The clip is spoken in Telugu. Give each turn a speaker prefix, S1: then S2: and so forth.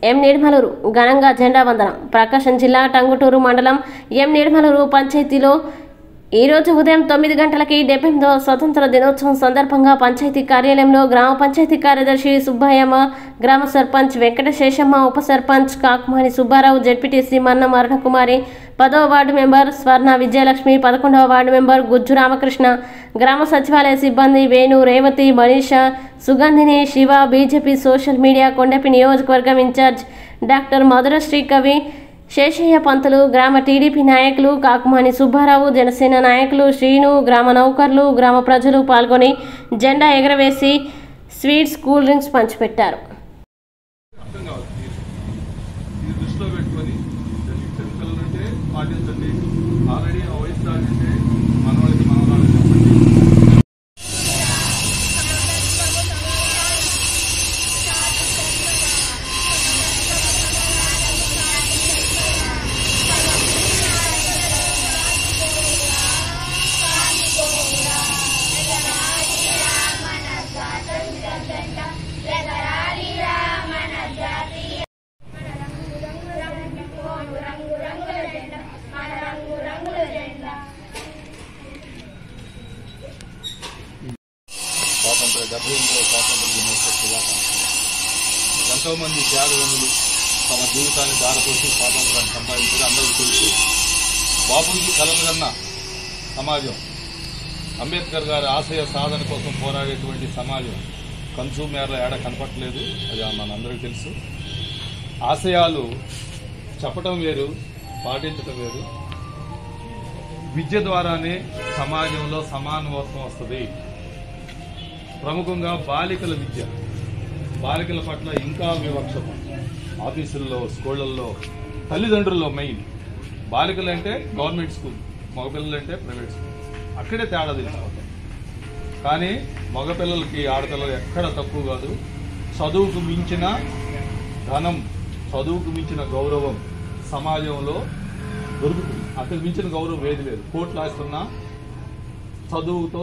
S1: ఎం నిర్మలూరు ఘనంగా జెండా వందనం. ప్రకాశం జిల్లా టంగుటూరు మండలం ఎం నిర్మలూరు పంచాయతీలో ఈ రోజు ఉదయం 9 గంటలకి 78వ స్వతంత్ర దినోత్సవం సందర్భంగా పంచాయతీ కార్యాలయంలో గ్రామ పంచాయతీ కార్యదర్శి సుబ్బయ్యమ్మ, గ్రామ సర్పంచ్ వెంకటశేషమ్మ, ఉప సర్పంచ్ కాకుమాని సుబ్బారావు, జెడ్పీటీసీ మన్నం అరుణకుమారి, 10వ వార్డు మెంబర్ స్వర్ణ విజయలక్ష్మి, 11వ వార్డు మెంబర్ గుజ్జు రామకృష్ణ, గ్రామ సచివాలయ సిబ్బంది Venu, Revathi, Manisha, Sugandhini, Shiva, BJP social media Kondapi నియోజకవర్గం ఇన్ఛార్జ్ డాక్టర్ మధురశ్రీ కవి, శేషయ్య పంతులు, గ్రామ టీడీపీ నాయకులు కాకుమాని సుబ్బారావు, జనసేన నాయకులు శ్రీను, గ్రామ నౌకర్లు, గ్రామ ప్రజలు పాల్గొని జెండా ఎగరవేసి స్వీట్స్, కూల్ డ్రింక్స్ పంచిపెట్టారు.
S2: స్వాతంత్ర 78వ స్వాతంత్ర దినోత్సవ శుభాకాంక్షలు. ఎంతోమంది త్యాగవనులు తమ జీవితాన్ని దారపోసి స్వాతంత్రాన్ని సంపాదించడం అందరికీ తెలుసు. బాపూజీ కలలు కన్న సమాజం, అంబేద్కర్ గారి ఆశయ సాధన కోసం పోరాడేటువంటి సమాజం కంచు మేరల ఏడ కనపట్లేదు. అది మనందరికీ తెలుసు. ఆశయాలు చెప్పటం వేరు, పాటించటం వేరు. విద్య ద్వారానే సమాజంలో సమానత్వం వస్తుంది. ప్రముఖంగా బాలికల విద్య, బాలికల పట్ల ఇంకా వివక్షత. ఆఫీసుల్లో, స్కూళ్లలో, తల్లిదండ్రుల్లో మెయిన్. బాలికలు అంటే గవర్నమెంట్ స్కూల్, మగపిల్లలు అంటే ప్రైవేట్ స్కూల్. అక్కడే తేడా తెలుసుకోవాలి. కానీ మగపిల్లలకి ఆడపిల్లలు ఎక్కడ తక్కువ కాదు. చదువుకు మించిన ధనం, చదువుకు మించిన గౌరవం సమాజంలో దొరుకుతుంది. అక్కడ మించిన గౌరవం ఏది లేదు. కోట్లు ఆస్తున్నా చదువుతో